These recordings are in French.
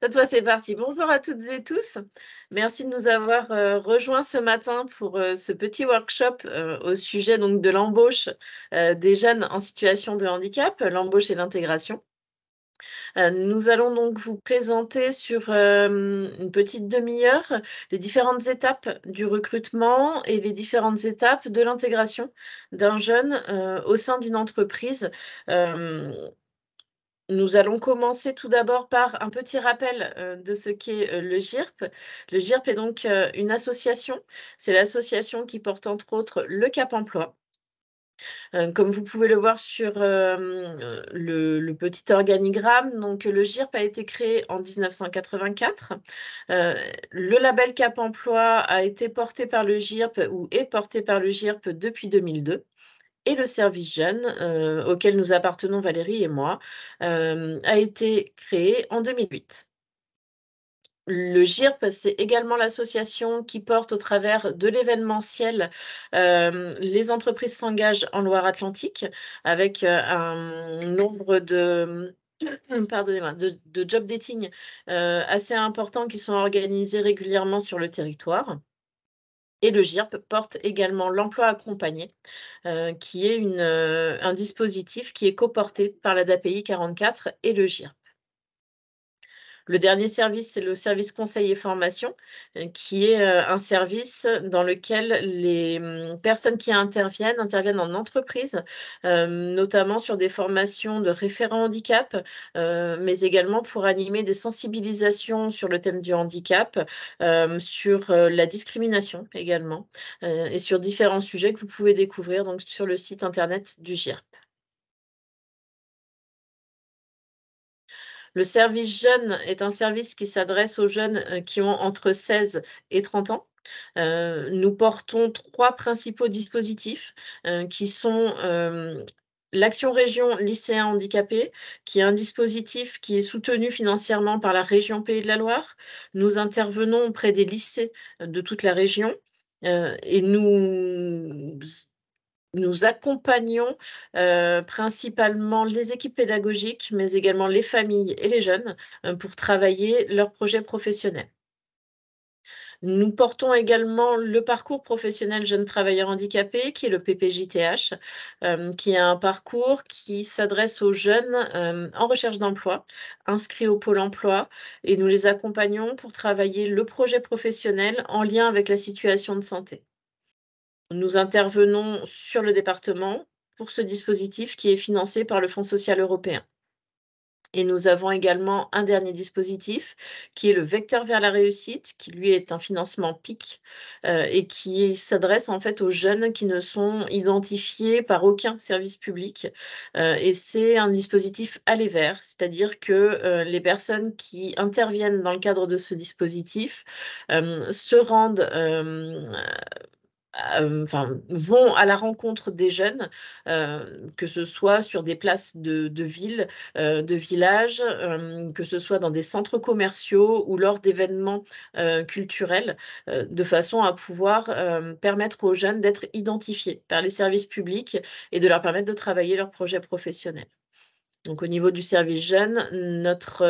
Cette fois, c'est parti. Bonjour à toutes et tous. Merci de nous avoir rejoints ce matin pour ce petit workshop au sujet donc de l'embauche des jeunes en situation de handicap, l'embauche et l'intégration. Nous allons donc vous présenter sur une petite demi-heure les différentes étapes du recrutement et les différentes étapes de l'intégration d'un jeune au sein d'une entreprise. Euh, Nous allons commencer tout d'abord par un petit rappel de ce qu'est le GIRP. Le GIRP est donc une association. C'est l'association qui porte entre autres le Cap Emploi. Comme vous pouvez le voir sur le petit organigramme, donc le GIRP a été créé en 1984. Euh, le label Cap Emploi a été porté par le GIRP ou est porté par le GIRP depuis 2002. Et le service jeune, auquel nous appartenons Valérie et moi, a été créé en 2008. Le GIRP, c'est également l'association qui porte au travers de l'événementiel les entreprises s'engagent en Loire-Atlantique avec un nombre de, pardonnez-moi, de job dating assez importants qui sont organisés régulièrement sur le territoire. Et le GIRP porte également l'emploi accompagné, qui est un dispositif qui est coporté par la DAPI 44 et le GIRP. Le dernier service, c'est le service conseil et formation, qui est un service dans lequel les personnes qui interviennent en entreprise, notamment sur des formations de référents handicap, mais également pour animer des sensibilisations sur le thème du handicap, sur la discrimination également, et sur différents sujets que vous pouvez découvrir donc, sur le site internet du GIRP. Le service jeune est un service qui s'adresse aux jeunes qui ont entre 16 et 30 ans. Nous portons 3 principaux dispositifs qui sont l'Action Région Lycéens Handicapés, qui est un dispositif qui est soutenu financièrement par la région Pays de la Loire. Nous intervenons auprès des lycées de toute la région et nous accompagnons principalement les équipes pédagogiques, mais également les familles et les jeunes pour travailler leurs projets professionnels. Nous portons également le parcours professionnel jeunes travailleurs handicapés, qui est le PPJTH, qui est un parcours qui s'adresse aux jeunes en recherche d'emploi, inscrits au Pôle emploi, et nous les accompagnons pour travailler le projet professionnel en lien avec la situation de santé. Nous intervenons sur le département pour ce dispositif qui est financé par le Fonds social européen. Et nous avons également un dernier dispositif qui est le Vecteur vers la réussite, qui lui est un financement PIC et qui s'adresse en fait aux jeunes qui ne sont identifiés par aucun service public. Et c'est un dispositif aller vers, c'est-à-dire que les personnes qui interviennent dans le cadre de ce dispositif se rendent vont à la rencontre des jeunes, que ce soit sur des places de ville, de village, que ce soit dans des centres commerciaux ou lors d'événements culturels, de façon à pouvoir permettre aux jeunes d'être identifiés par les services publics et de leur permettre de travailler leur projet professionnel. Donc, au niveau du service jeune, notre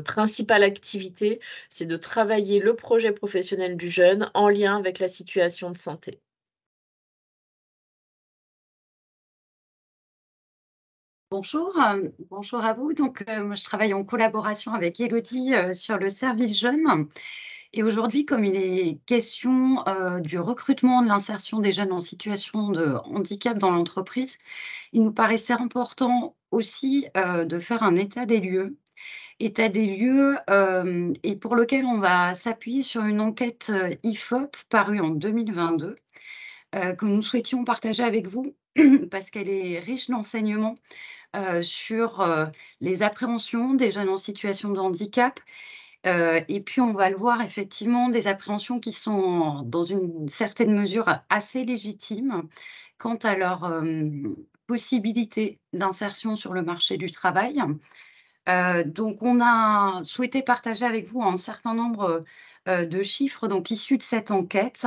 principale activité, c'est de travailler le projet professionnel du jeune en lien avec la situation de santé. Bonjour, bonjour à vous. Donc, moi, je travaille en collaboration avec Élodie sur le service jeune. Et aujourd'hui, comme il est question du recrutement, de l'insertion des jeunes en situation de handicap dans l'entreprise, il nous paraissait important aussi de faire un état des lieux. État des lieux et pour lequel on va s'appuyer sur une enquête IFOP parue en 2022 que nous souhaitions partager avec vous parce qu'elle est riche d'enseignements sur, les appréhensions des jeunes en situation de handicap, et puis on va le voir effectivement des appréhensions qui sont dans une certaine mesure assez légitimes quant à leur, possibilité d'insertion sur le marché du travail. Donc on a souhaité partager avec vous un certain nombre, de chiffres donc issus de cette enquête.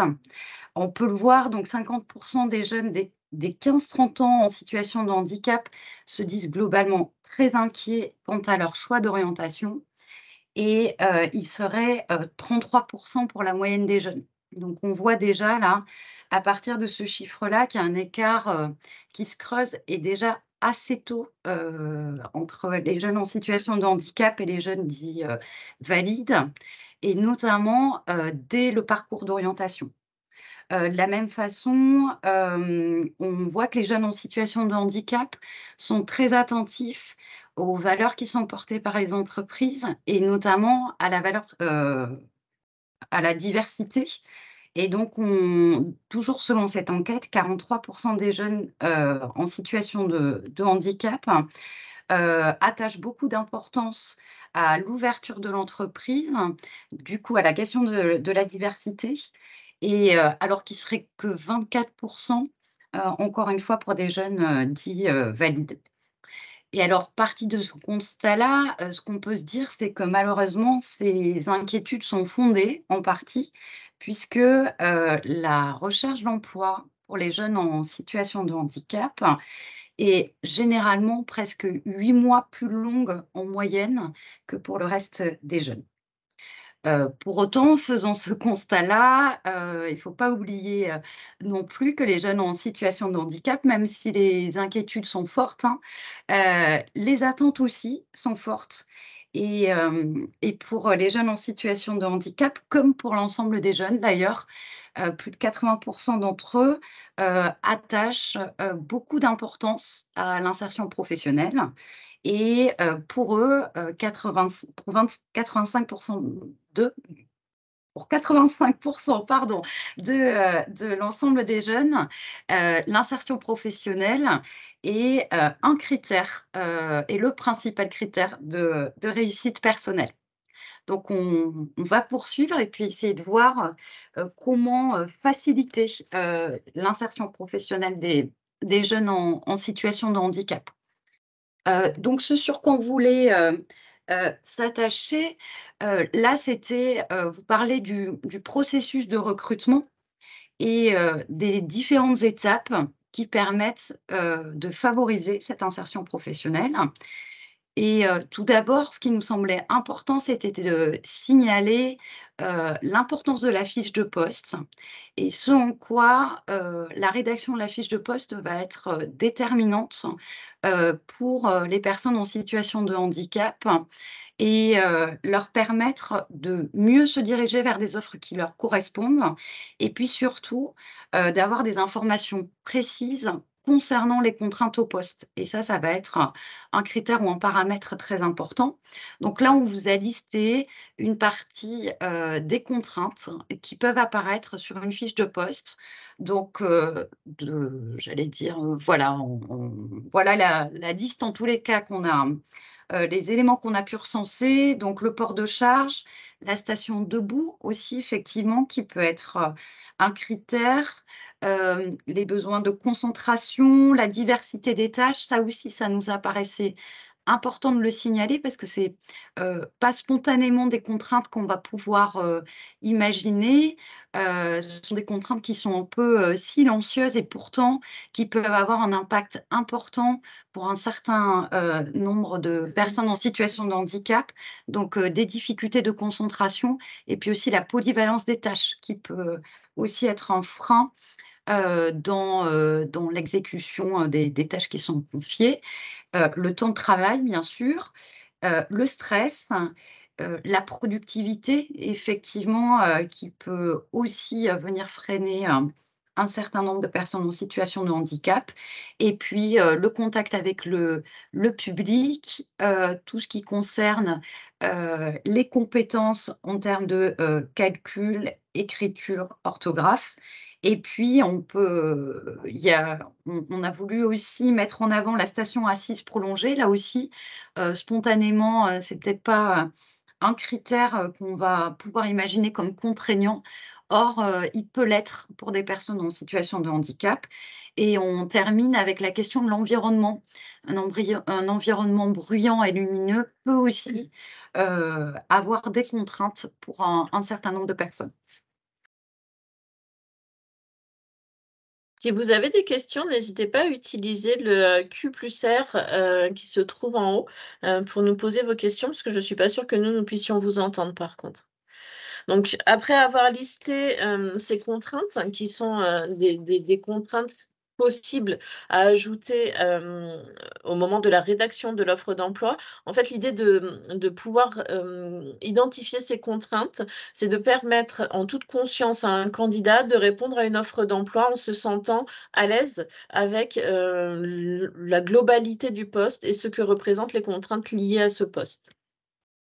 On peut le voir, donc 50 des jeunes des 15-30 ans en situation de handicap se disent globalement très inquiets quant à leur choix d'orientation et ils seraient, 33 pour la moyenne des jeunes. Donc on voit déjà là, à partir de ce chiffre-là, qu'il y a un écart, qui se creuse et déjà assez tôt, entre les jeunes en situation de handicap et les jeunes dits, valides et notamment, dès le parcours d'orientation. De la même façon, on voit que les jeunes en situation de handicap sont très attentifs aux valeurs qui sont portées par les entreprises et notamment à la valeur, à la diversité et donc on toujours selon cette enquête, 43 des jeunes, en situation de handicap, attachent beaucoup d'importance à l'ouverture de l'entreprise, du coup à la question de la diversité et alors qu'il serait que 24 encore une fois pour des jeunes, dits, valides. Et alors, parti de ce constat-là, ce qu'on peut se dire, c'est que malheureusement, ces inquiétudes sont fondées en partie puisque, la recherche d'emploi pour les jeunes en situation de handicap est généralement presque 8 mois plus longue en moyenne que pour le reste des jeunes. Pour autant, faisant ce constat-là, il ne faut pas oublier, non plus que les jeunes en situation de handicap, même si les inquiétudes sont fortes, hein, les attentes aussi sont fortes et pour, les jeunes en situation de handicap, comme pour l'ensemble des jeunes d'ailleurs, plus de 80 d'entre eux, attachent, beaucoup d'importance à l'insertion professionnelle et pour eux, 80 pour 20 85 de pour 85 pardon, de l'ensemble des jeunes, l'insertion professionnelle est, un critère, et le principal critère de réussite personnelle. Donc on va poursuivre et puis essayer de voir, comment, faciliter, l'insertion professionnelle des jeunes en situation de handicap. Donc ce sur quoi on voulait, s'attacher, là, c'était, vous parler du processus de recrutement et des différentes étapes qui permettent, de favoriser cette insertion professionnelle. Et tout d'abord, ce qui nous semblait important, c'était de signaler, l'importance de la fiche de poste et ce en quoi, la rédaction de la fiche de poste va être, déterminante, pour, les personnes en situation de handicap et leur permettre de mieux se diriger vers des offres qui leur correspondent et puis surtout, d'avoir des informations précises concernant les contraintes au poste et ça va être un critère ou un paramètre très important. Donc là, on vous a listé une partie, des contraintes qui peuvent apparaître sur une fiche de poste. Donc, de j'allais dire, voilà, voilà la liste en tous les cas qu'on a, les éléments qu'on a pu recenser, donc le port de charge, la station debout aussi effectivement qui peut être, un critère, les besoins de concentration, la diversité des tâches, ça aussi, ça nous apparaissait important de le signaler parce que c'est, pas spontanément des contraintes qu'on va pouvoir, imaginer. Ce sont des contraintes qui sont un peu, silencieuses et pourtant qui peuvent avoir un impact important pour un certain, nombre de personnes en situation de handicap. Donc, des difficultés de concentration et puis aussi la polyvalence des tâches qui peut aussi être un frein dans l'exécution, des tâches qui sont confiées. Le temps de travail, bien sûr, le stress, la productivité, effectivement, qui peut aussi, venir freiner, un certain nombre de personnes en situation de handicap et puis, le contact avec le public, tout ce qui concerne, les compétences en termes de, calcul, écriture, orthographe et puis on peut, il y a on a voulu aussi mettre en avant la station assise prolongée. Là aussi, spontanément, c'est peut-être pas, un critère, qu'on va pouvoir imaginer comme contraignant. Or, il peut l'être pour des personnes en situation de handicap et on termine avec la question de l'environnement. Un environnement bruyant et lumineux peut aussi, avoir des contraintes pour un certain nombre de personnes. Si vous avez des questions, n'hésitez pas à utiliser le Q plus R qui se trouve en haut pour nous poser vos questions, parce que je ne suis pas sûre que nous puissions vous entendre par contre. Donc, après avoir listé ces contraintes, hein, qui sont des contraintes possibles à ajouter au moment de la rédaction de l'offre d'emploi, en fait, l'idée de pouvoir identifier ces contraintes, c'est de permettre en toute conscience à un candidat de répondre à une offre d'emploi en se sentant à l'aise avec la globalité du poste et ce que représentent les contraintes liées à ce poste.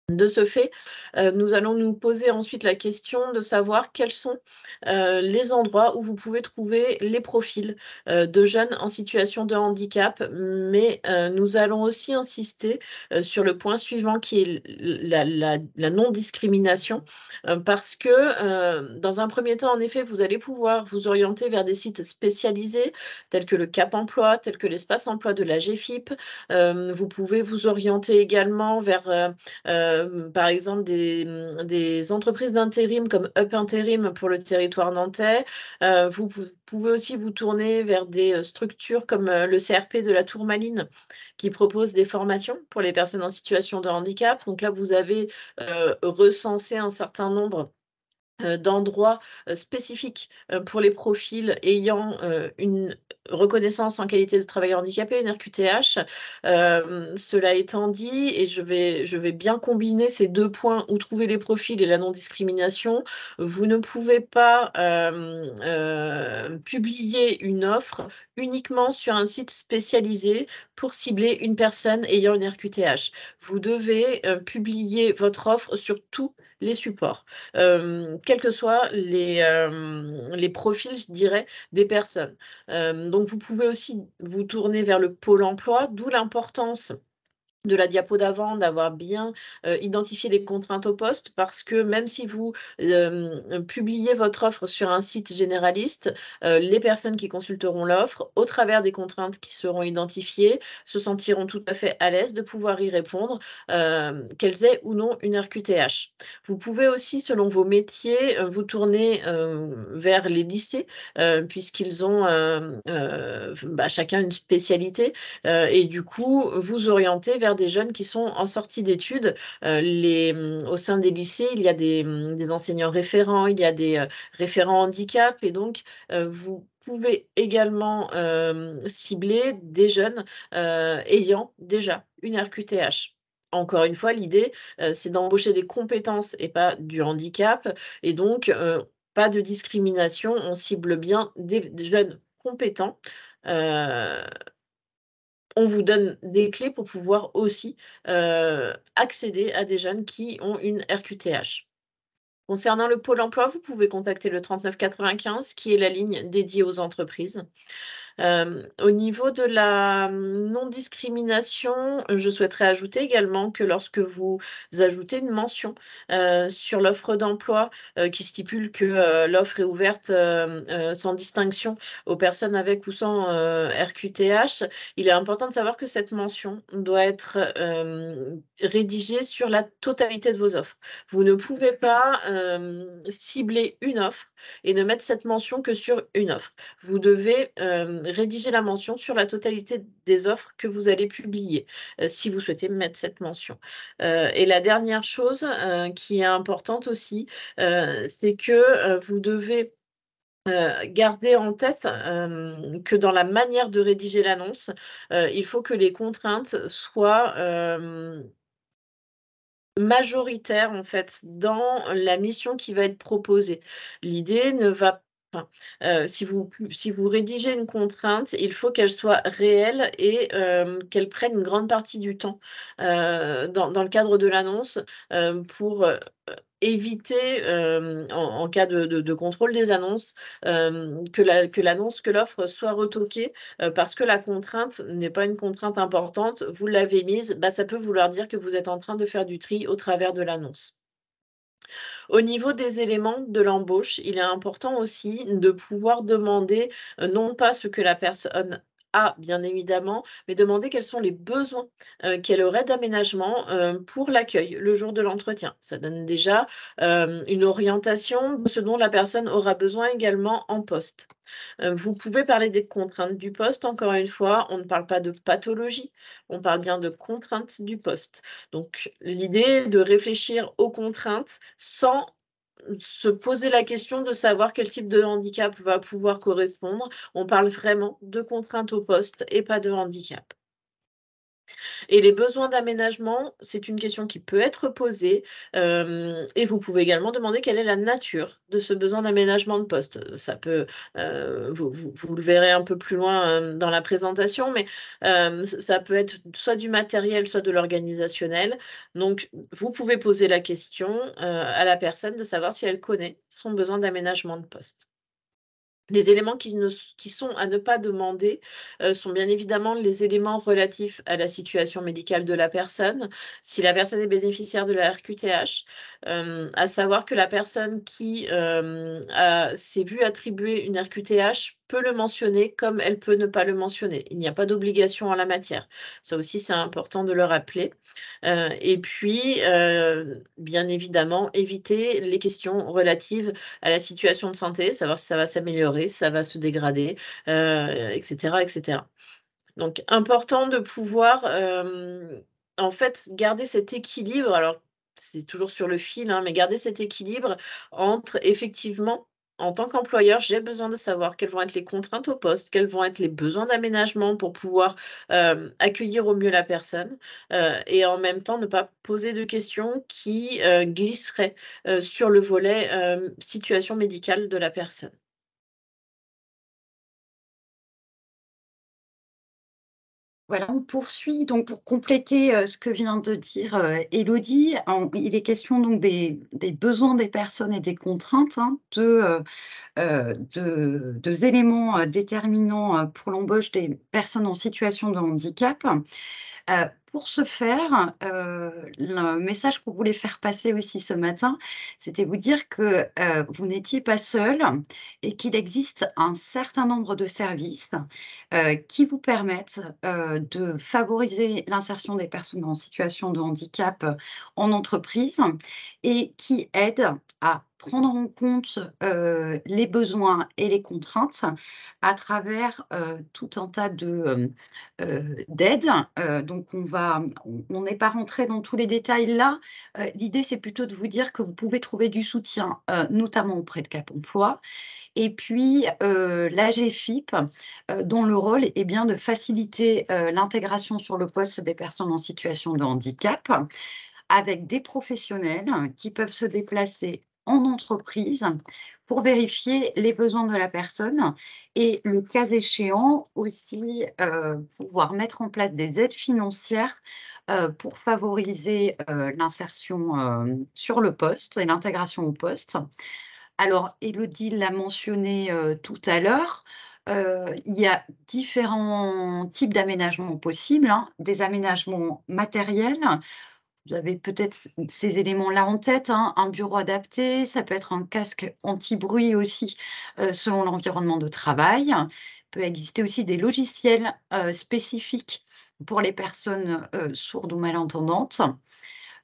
De ce fait, nous allons nous poser ensuite la question de savoir quels sont les endroits où vous pouvez trouver les profils de jeunes en situation de handicap. Mais nous allons aussi insister sur le point suivant qui est la non-discrimination, parce que dans un premier temps, en effet, vous allez pouvoir vous orienter vers des sites spécialisés tels que le Cap Emploi, tels que l'espace emploi de la GFIP. Vous pouvez vous orienter également vers par exemple des entreprises d'intérim comme Up Intérim pour le territoire nantais. Vous pouvez aussi vous tourner vers des structures comme le CRP de la Tourmaline qui propose des formations pour les personnes en situation de handicap. Donc là, vous avez recensé un certain nombre d'endroits spécifiques pour les profils ayant une reconnaissance en qualité de travailleur handicapé, une RQTH. Cela étant dit, et je vais bien combiner ces deux points, où trouver les profils et la non-discrimination, vous ne pouvez pas publier une offre uniquement sur un site spécialisé pour cibler une personne ayant une RQTH. Vous devez publier votre offre sur tous les supports, quels que soient les profils, je dirais, des personnes. Donc, vous pouvez aussi vous tourner vers le pôle emploi, d'où l'importance de la diapo d'avant, d'avoir bien identifié les contraintes au poste, parce que même si vous publiez votre offre sur un site généraliste, les personnes qui consulteront l'offre, au travers des contraintes qui seront identifiées, se sentiront tout à fait à l'aise de pouvoir y répondre, qu'elles aient ou non une RQTH. Vous pouvez aussi, selon vos métiers, vous tourner vers les lycées, puisqu'ils ont chacun une spécialité, et du coup, vous orienter vers des jeunes qui sont en sortie d'études. Au sein des lycées, il y a des enseignants référents, il y a des référents handicap, et donc vous pouvez également cibler des jeunes ayant déjà une RQTH. Encore une fois, l'idée, c'est d'embaucher des compétences et pas du handicap. Et donc, pas de discrimination, on cible bien des jeunes compétents. On vous donne des clés pour pouvoir aussi accéder à des jeunes qui ont une RQTH. Concernant le pôle emploi, vous pouvez contacter le 3995, qui est la ligne dédiée aux entreprises. Au niveau de la non-discrimination, je souhaiterais ajouter également que lorsque vous ajoutez une mention sur l'offre d'emploi qui stipule que l'offre est ouverte sans distinction aux personnes avec ou sans RQTH, il est important de savoir que cette mention doit être rédigée sur la totalité de vos offres. Vous ne pouvez pas cibler une offre et ne mettre cette mention que sur une offre. Vous devez rédiger la mention sur la totalité des offres que vous allez publier, si vous souhaitez mettre cette mention. Et la dernière chose qui est importante aussi, c'est que vous devez garder en tête que dans la manière de rédiger l'annonce, il faut que les contraintes soient majoritaire en fait dans la mission qui va être proposée. L'idée ne va enfin, si vous rédigez une contrainte, il faut qu'elle soit réelle et qu'elle prenne une grande partie du temps dans le cadre de l'annonce pour éviter, en cas de contrôle des annonces, que l'offre soit retoquée, parce que la contrainte n'est pas une contrainte importante. Vous l'avez mise, ça peut vouloir dire que vous êtes en train de faire du tri au travers de l'annonce. Au niveau des éléments de l'embauche, il est important aussi de pouvoir demander, non pas ce que la personne a, bien évidemment, mais demander quels sont les besoins qu'elle aurait d'aménagement pour l'accueil le jour de l'entretien. Ça donne déjà une orientation de ce dont la personne aura besoin également en poste. Vous pouvez parler des contraintes du poste, encore une fois, on ne parle pas de pathologie, on parle bien de contraintes du poste. Donc l'idée est de réfléchir aux contraintes sans se poser la question de savoir quel type de handicap va pouvoir correspondre. On parle vraiment de contraintes au poste et pas de handicap. Et les besoins d'aménagement, c'est une question qui peut être posée, et vous pouvez également demander quelle est la nature de ce besoin d'aménagement de poste. Ça peut, vous le verrez un peu plus loin, dans la présentation, mais, ça peut être soit du matériel, soit de l'organisationnel. Donc vous pouvez poser la question, à la personne de savoir si elle connaît son besoin d'aménagement de poste. Les éléments qui sont à ne pas demander, sont bien évidemment les éléments relatifs à la situation médicale de la personne. Si la personne est bénéficiaire de la RQTH, à savoir que la personne qui, s'est vue attribuer une RQTH peut le mentionner comme elle peut ne pas le mentionner. Il n'y a pas d'obligation en la matière. Ça aussi, c'est important de le rappeler. Et puis, bien évidemment, éviter les questions relatives à la situation de santé, savoir si ça va s'améliorer, si ça va se dégrader, et cetera, et cetera. Donc important de pouvoir, en fait, garder cet équilibre. Alors, c'est toujours sur le fil, hein, mais garder cet équilibre entre effectivement, en tant qu'employeur, j'ai besoin de savoir quelles vont être les contraintes au poste, quels vont être les besoins d'aménagement pour pouvoir, accueillir au mieux la personne, et en même temps ne pas poser de questions qui, glisseraient, sur le volet, situation médicale de la personne. Voilà, on poursuit donc pour compléter, ce que vient de dire, Élodie, il est question donc des besoins des personnes et des contraintes, hein, de 2 éléments, déterminants, pour l'embauche des personnes en situation de handicap. Pour ce faire, le message qu'on voulait faire passer aussi ce matin, c'était vous dire que, vous n'étiez pas seul et qu'il existe un certain nombre de services, qui vous permettent, de favoriser l'insertion des personnes en situation de handicap, en entreprise et qui aident à prendre en compte, les besoins et les contraintes à travers, tout un tas d'aides. Donc on n'est pas rentré dans tous les détails là. L'idée, c'est plutôt de vous dire que vous pouvez trouver du soutien, notamment auprès de Cap Emploi et puis, l'AGEFIP, dont le rôle est bien de faciliter, l'intégration sur le poste des personnes en situation de handicap, avec des professionnels qui peuvent se déplacer en entreprise pour vérifier les besoins de la personne et le cas échéant aussi, pouvoir mettre en place des aides financières, pour favoriser, l'insertion, sur le poste et l'intégration au poste. Alors Élodie l'a mentionné, tout à l'heure, il y a différents types d'aménagements possibles, hein. Des aménagements matériels, vous avez peut-être ces éléments-là en tête, hein, un bureau adapté, ça peut être un casque anti-bruit aussi, selon l'environnement de travail. Il peut exister aussi des logiciels, spécifiques pour les personnes, sourdes ou malentendantes.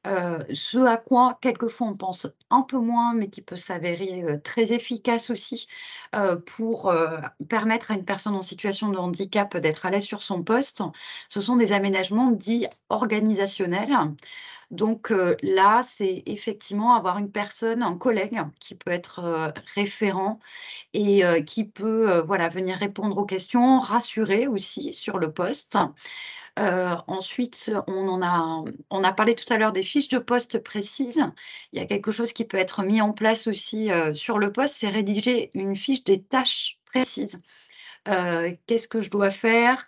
Ce à quoi quelquefois on pense un peu moins, mais qui peut s'avérer, très efficace aussi, pour, permettre à une personne en situation de handicap d'être à l'aise sur son poste, ce sont des aménagements dits organisationnels. Donc, là, c'est effectivement avoir une personne, un collègue qui peut être, référent et qui peut, voilà, venir répondre aux questions, rassurer aussi sur le poste. Ensuite, on a parlé tout à l'heure des fiches de poste précises. Il y a quelque chose qui peut être mis en place aussi, sur le poste, c'est rédiger une fiche des tâches précises. Qu'est-ce que je dois faire?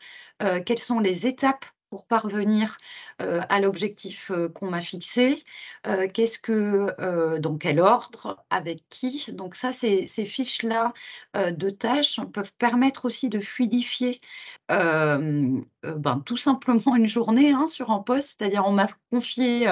Quelles sont les étapes pour parvenir, à l'objectif, qu'on m'a fixé? Qu'est-ce que, dans quel ordre? Avec qui? Donc ça, ces fiches-là, de tâches peuvent permettre aussi de fluidifier, ben, tout simplement une journée, hein, sur un poste. C'est-à-dire on m'a confié,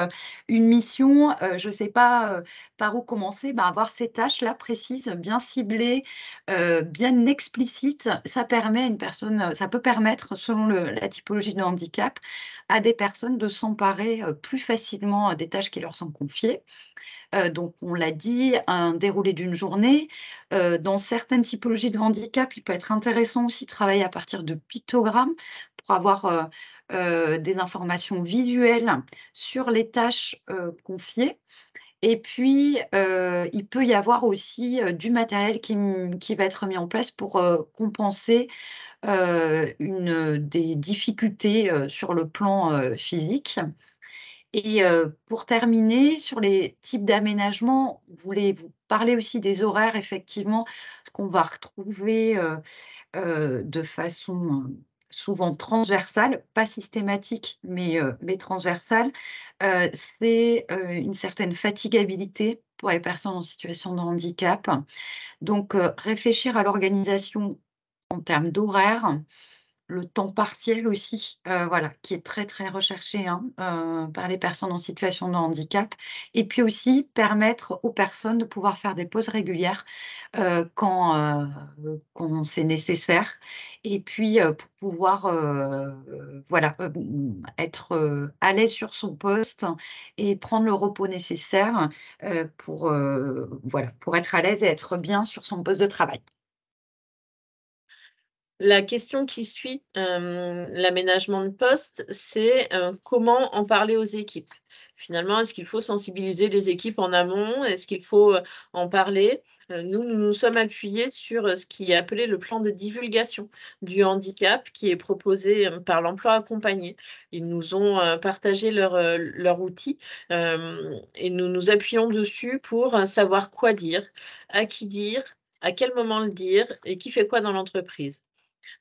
une mission, je ne sais pas, par où commencer. Ben, avoir ces tâches-là précises, bien ciblées, bien explicites, ça peut permettre, selon la typologie de handicap, à des personnes de s'emparer, plus facilement, des tâches qui leur sont confiées. Donc on l'a dit, un déroulé d'une journée. Dans certaines typologies de handicap, il peut être intéressant aussi de travailler à partir de pictogrammes pour avoir, des informations visuelles sur les tâches, confiées. Et puis, il peut y avoir aussi, du matériel qui va être mis en place pour, compenser, des difficultés, sur le plan, physique. Et pour terminer, sur les types d'aménagements, voulez vous parler aussi des horaires effectivement, ce qu'on va retrouver, de façon, souvent transversale, pas systématique, mais transversale. C'est, une certaine fatigabilité pour les personnes en situation de handicap. Donc, réfléchir à l'organisation en termes d'horaire, le temps partiel aussi, voilà, qui est très, très recherché, hein, par les personnes en situation de handicap, et puis aussi permettre aux personnes de pouvoir faire des pauses régulières, quand c'est nécessaire, et puis, pour pouvoir, voilà, être, à l'aise sur son poste et prendre le repos nécessaire, pour, voilà, pour être à l'aise et être bien sur son poste de travail. La question qui suit, l'aménagement de poste, c'est, comment en parler aux équipes? Finalement, est-ce qu'il faut sensibiliser les équipes en amont? Est-ce qu'il faut, en parler? Nous nous sommes appuyés sur, ce qui est appelé le plan de divulgation du handicap qui est proposé, par l'emploi accompagné. Ils nous ont, partagé leur outil, et nous nous appuyons dessus pour, savoir quoi dire, à quel moment le dire et qui fait quoi dans l'entreprise.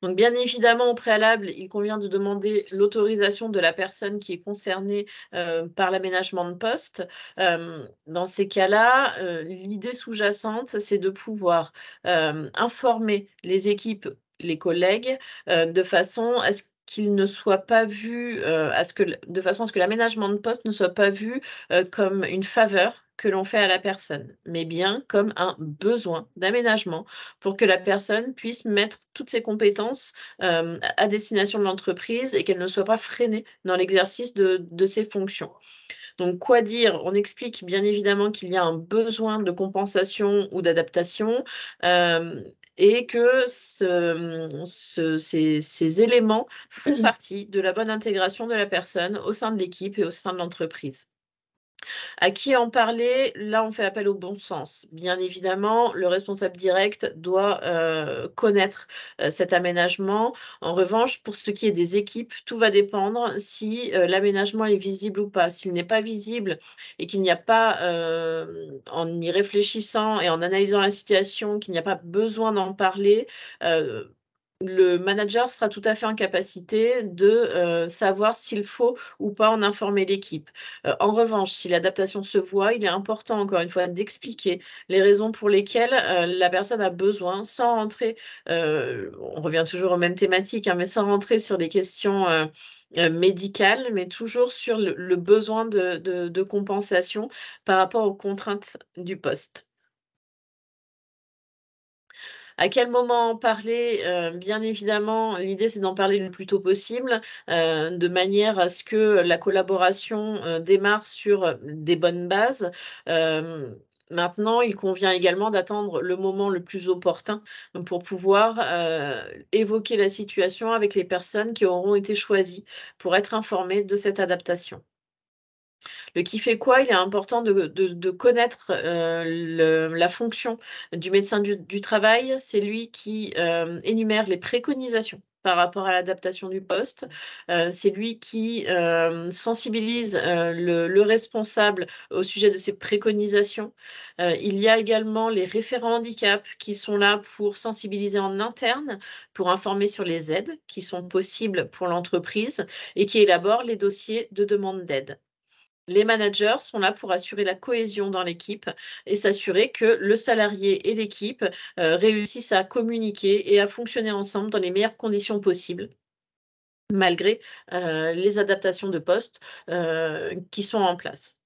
Donc, bien évidemment, au préalable, il convient de demander l'autorisation de la personne qui est concernée, par l'aménagement de poste. Dans ces cas-là, l'idée sous-jacente, c'est de pouvoir, informer les équipes, les collègues, de façon à ce qu'ils ne soient pas vus, de façon à ce que l'aménagement de poste ne soit pas vu, comme une faveur que l'on fait à la personne, mais bien comme un besoin d'aménagement pour que la personne puisse mettre toutes ses compétences, à destination de l'entreprise et qu'elle ne soit pas freinée dans l'exercice de ses fonctions. Donc quoi dire? On explique bien évidemment qu'il y a un besoin de compensation ou d'adaptation, hem et que ces éléments font partie de la bonne intégration de la personne au sein de l'équipe et au sein de l'entreprise. À qui en parler? Là, on fait appel au bon sens. Bien évidemment, le responsable direct doit, connaître, cet aménagement. En revanche, pour ce qui est des équipes, tout va dépendre si, l'aménagement est visible ou pas. S'il n'est pas visible et qu'il n'y a pas, en y réfléchissant et en analysant la situation, qu'il n'y a pas besoin d'en parler, heu le manager sera tout à fait en capacité de, savoir s'il faut ou pas en informer l'équipe. En revanche, si l'adaptation se voit, il est important, encore une fois, d'expliquer les raisons pour lesquelles, la personne a besoin, sans rentrer, on revient toujours aux mêmes thématiques, hein, mais sans rentrer sur des questions, médicales, mais toujours sur le besoin de compensation par rapport aux contraintes du poste. À quel moment en parler? Bien évidemment, l'idée, c'est d'en parler le plus tôt possible, de manière à ce que la collaboration, démarre sur, des bonnes bases. Maintenant, il convient également d'attendre le moment le plus opportun pour pouvoir, évoquer la situation avec les personnes qui auront été choisies pour être informées de cette adaptation. Le qui fait quoi, il est important de connaître, la fonction du médecin du travail. C'est lui qui, énumère les préconisations par rapport à l'adaptation du poste. C'est lui qui, sensibilise, le responsable au sujet de ses préconisations. Il y a également les référents handicap qui sont là pour sensibiliser en interne, pour informer sur les aides qui sont possibles pour l'entreprise et qui élaborent les dossiers de demande d'aide. Les managers sont là pour assurer la cohésion dans l'équipe et s'assurer que le salarié et l'équipe, réussissent à communiquer et à fonctionner ensemble dans les meilleures conditions possibles, malgré, les adaptations de poste, qui sont en place.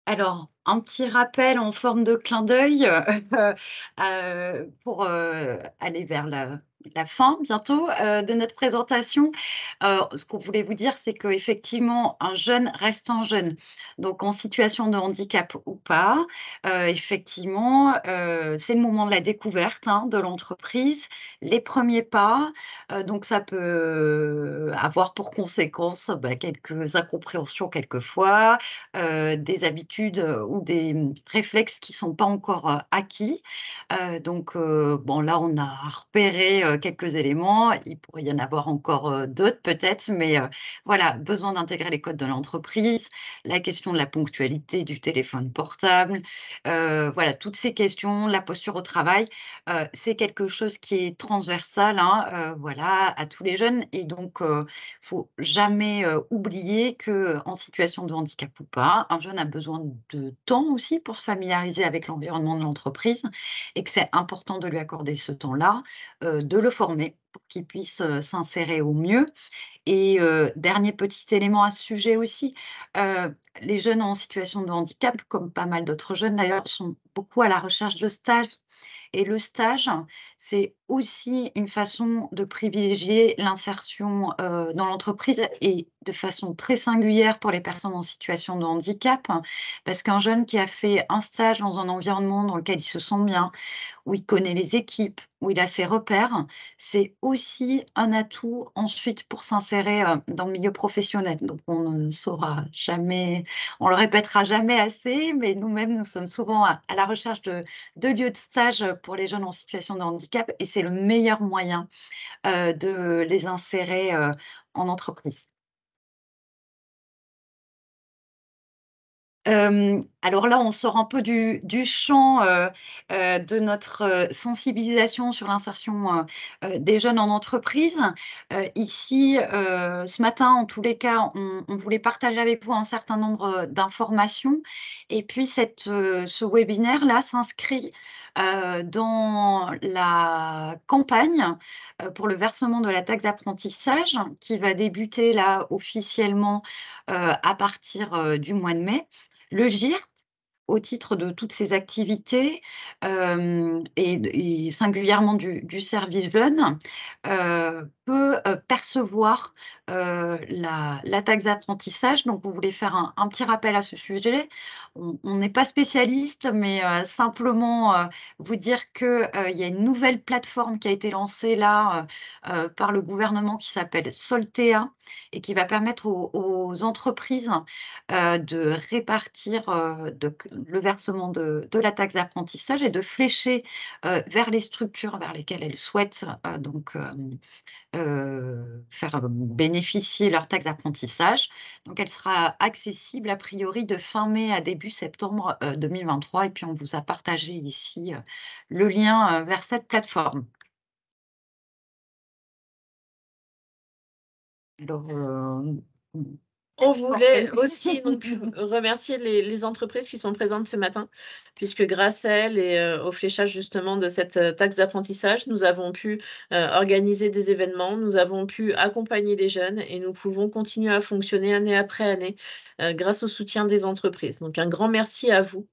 Alors, un petit rappel en forme de clin d'œil, pour, aller vers la fin bientôt, de notre présentation. Ce qu'on voulait vous dire, c'est qu'effectivement, un jeune reste un jeune. Donc en situation de handicap ou pas, effectivement, c'est le moment de la découverte, hein, de l'entreprise, les premiers pas. Donc ça peut avoir pour conséquence, bah, quelques incompréhensions quelquefois, des habitudes, ou des, réflexes qui sont pas encore, acquis. Bon là, on a repéré, quelques éléments. Il pourrait y en avoir encore, d'autres peut-être, mais, voilà, besoin d'intégrer les codes de l'entreprise, la question de la ponctualité du téléphone portable, voilà, toutes ces questions, la posture au travail, c'est quelque chose qui est transversal, hein, voilà, à tous les jeunes et faut jamais, oublier qu'en situation de handicap ou pas, un jeune a besoin de temps aussi pour se familiariser avec l'environnement de l'entreprise et que c'est important de lui accorder ce temps-là, de le former pour qu'il puisse, s'insérer au mieux et dernier petit élément à ce sujet aussi, les jeunes en situation de handicap, comme pas mal d'autres jeunes d'ailleurs, sont beaucoup à la recherche de stages et le stage, c'est aussi une façon de privilégier l'insertion, dans l'entreprise et de façon très singulière pour les personnes en situation de handicap. Parce qu'un jeune qui a fait un stage dans un environnement dans lequel il se sent bien, où il connaît les équipes, où il a ses repères, c'est aussi un atout ensuite pour s'insérer, dans le milieu professionnel. Donc on ne saura jamais, on le répétera jamais assez, mais nous-mêmes, nous sommes souvent à la recherche de lieux de stage, pour les jeunes en situation de handicap et c'est le meilleur moyen, de les insérer, en entreprise. Alors là, on sort un peu du champ, de notre, sensibilisation sur l'insertion, des jeunes en entreprise. Ici, ce matin, en tous les cas, on voulait partager avec vous un certain nombre, d'informations et puis ce webinaire-là s'inscrit, dans la campagne, pour le versement de la taxe d'apprentissage qui va débuter là officiellement, à partir, du mois de mai. Le GIR, au titre de toutes ces activités, et singulièrement du service jeune, peut, percevoir, la taxe d'apprentissage. Donc vous voulez faire un petit rappel à ce sujet. On n'est pas spécialiste, mais simplement, vous dire que, il y a une nouvelle plateforme qui a été lancée là, par le gouvernement qui s'appelle Soltea et qui va permettre aux entreprises de répartir, le versement de la taxe d'apprentissage et de flécher, vers les structures vers lesquelles elles souhaitent, faire, bénéficier leur taxe d'apprentissage. Donc elle sera accessible a priori de fin mai à début septembre, 2023 et puis on vous a partagé ici, le lien, vers cette plateforme. Alors, mmh, On je t'en voulait prie. aussi donc remercier les entreprises qui sont présentes ce matin, puisque grâce à elles et au fléchage justement de cette, taxe d'apprentissage, nous avons pu, organiser des événements, nous avons pu accompagner les jeunes et nous pouvons continuer à fonctionner année après année, grâce au soutien des entreprises. Donc un grand merci à vous.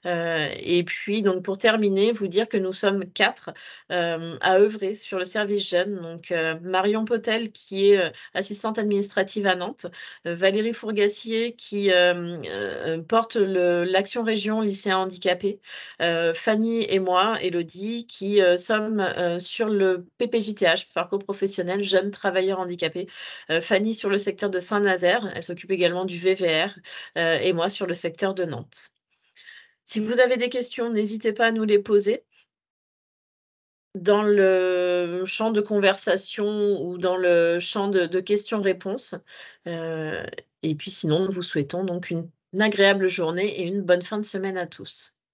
Et puis donc pour terminer, vous dire que nous sommes 4 à œuvrer sur le service jeune. Donc, Marion Potel qui est, assistante administrative à Nantes, Valérie Fourgassier qui, porte l'action région lycéens handicapés, Fanny et moi, Élodie, qui, sommes, sur le PPJTH, parcours professionnel jeunes travailleurs handicapés. Fanny sur le secteur de Saint-Nazaire, elle s'occupe également du VVR, et moi sur le secteur de Nantes. Si vous avez des questions, n'hésitez pas à nous les poser. dans le champ de conversation ou dans le champ de questions-réponses. Et puis sinon, nous vous souhaitons donc une agréable journée et une bonne fin de semaine à tous.